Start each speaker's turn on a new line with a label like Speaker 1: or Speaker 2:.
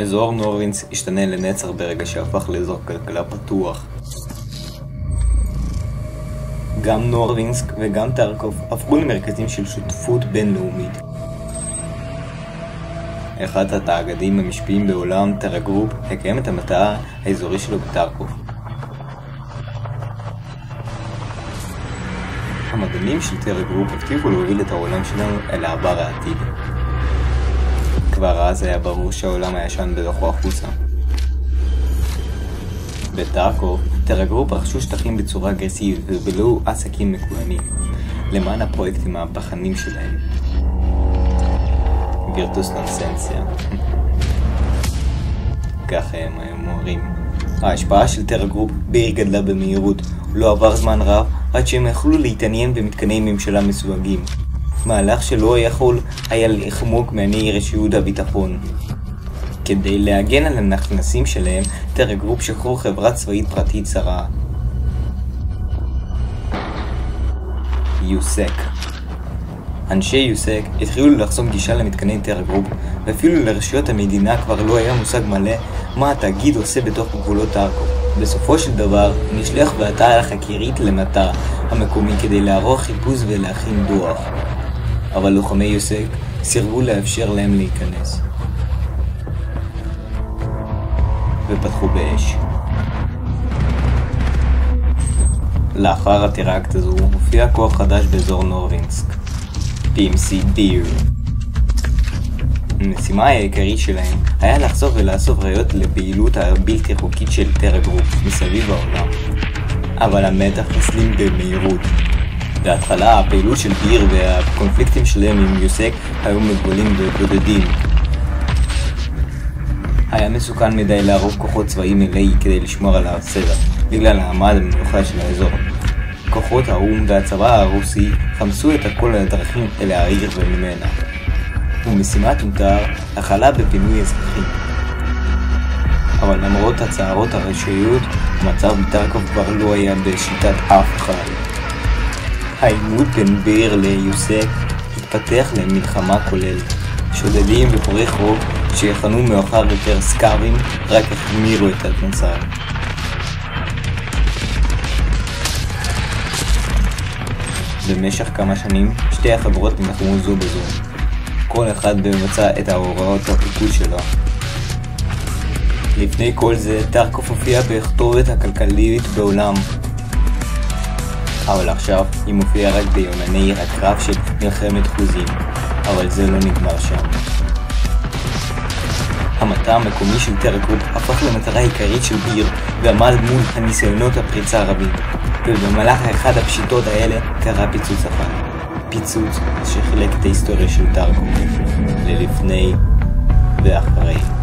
Speaker 1: אזור נורווינס השתנה לנצח ברגע שהפך לאזור כלכלה פתוח. גם נורווינסק וגם טרקוב הפכו למרכזים של שותפות בינלאומית. אחד התאגידים המשפיעים בעולם, טרה גרופ, הקיים את המטע האזורי שלו בטרקוב. המדענים של טרה גרופ הבטיחו להוביל את העולם שלנו אל העבר העתיד. כבר אז היה ברור שהעולם הישן בדרכו החוצה. בטרקוב, טרה גרופ רכשו שטחים בצורה אגרסיבית ובילו עסקים מקוונים למען הפרויקטים המהפכניים שלהם. וירטוס נונסנסיה. ככה הם אומרים. ההשפעה של טרה גרופ בעיר גדלה במהירות. לא עבר זמן רב עד שהם יכלו להתעניין במתקני ממשלה מסווגים. מהלך שלא יכול היה לחמוק מעיני רשויות הביטחון. כדי להגן על הנכנסים שלהם, טרה גרופ שחררו חברה צבאית פרטית זרה. יוסק. אנשי יוסק התחילו לחסום גישה למתקני טרה גרופ, ואפילו לרשויות המדינה כבר לא היה מושג מלא מה התאגיד עושה בתוך גבולות טרקוב. בסופו של דבר נשלח ועתה החקירית למטע המקומי כדי לערוך חיפוש ולהכין דוח. אבל לוחמי יוסק סירבו לאפשר להם להיכנס. ופתחו באש. לאחר הטראקט הזו הופיע כוח חדש באזור נורווינסק, PMC דיר. המשימה העיקרית שלהם היה לחשוף ולאסוף ראיות לפעילות הבלתי חוקית של טרה גרופ מסביב העולם. אבל המתח הסלים במהירות. בהתחלה הפעילות של דיר והקונפליקטים שלהם עם יוסק היו מגבולים ובודדים. היה מסוכן מדי לערוב כוחות צבאיים מלאי כדי לשמור על הסדר, בגלל המעמד המיוחד של האזור. כוחות האו"ם והצבא הרוסי חמסו את הכל הדרכים אל העיר וממנה. ומשימת מותר החלה בפינוי אזרחים. אבל למרות הצערות הרשויות, המצב בטרקוב כבר לא היה בשיטת אף אחד. העימות בין דיר ליוסק התפתח למלחמה כוללת. שודדים ופורעי חוק שיכנו מאוחר יותר סקאבים רק החמירו את המצב. במשך כמה שנים שתי החברות נלחמו זו בזו, כל אחד מבצע את ההוראות הפיקוד שלו. לפני כל זה טרקוב הופיעה בכתובת הכלכלית בעולם, אבל עכשיו היא מופיעה רק ביומני הקרב של מלחמת חוזים, אבל זה לא נגמר שם. המטע המקומי של טרה גרופ הפך למטרה העיקרית של דיר ועמד מול הניסיונות הפריצה הרבים, ובמהלך אחד הפשיטות האלה קרה פיצוץ אחד. פיצוץ שחילק את ההיסטוריה של טרה גרופ ללפני ואחרי.